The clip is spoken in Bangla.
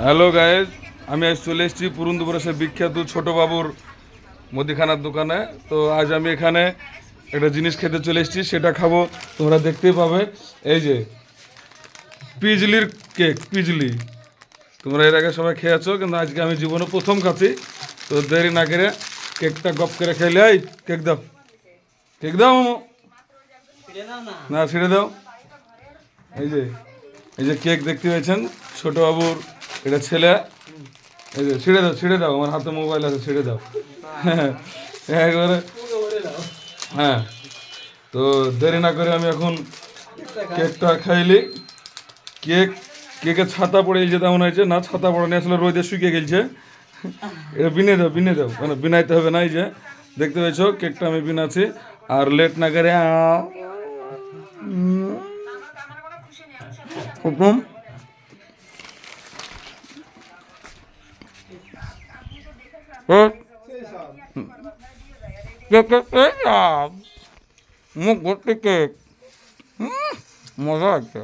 হ্যালো গাইজ, আমি আজ চলে এসেছি পুরন্দপুরের সে বিখ্যাত ছোটো বাবুর মুদিখানার দোকানে। তো আজ আমি এখানে একটা জিনিস খেতে চলে এসেছি, সেটা খাবো। তোমরা দেখতেই পাবে, এই যে পিজলির কেক। পিজলি তোমরা এর আগে সবাই খেয়েছো, কিন্তু আজকে আমি জীবনে প্রথম খাচ্ছি। তো দেরি না করে কেকটা গপ করে খেলে। এই কেক দাও, কেক দাও মামু। না ছেড়ে দাও। এই যে এই যে কেক দেখতে পেয়েছেন ছোটো বাবুর, এটা ছেলে। এই যে ছিঁড়ে দাও, ছিঁড়ে দাও, আমার হাতে মোবাইল আছে, ছিঁড়ে দাও। হ্যাঁ একবারে। হ্যাঁ, তো দেরি না করে আমি এখন কেকটা খাইলি। কেক কেকের ছাতা পড়ে গেছে, তেমন হয়েছে না। ছাতা পড়ে নিয়ে আসলে রোদে শুকিয়ে গেছে। এটা বিনে দাও, বিনে দাও, মানে বিনাইতে হবে না। এই যে দেখতে পেয়েছো কেকটা আমি বিনাচ্ছি। আর লেট না করে হুকুম। মুখ ভর্তি কেক, মজা আছে।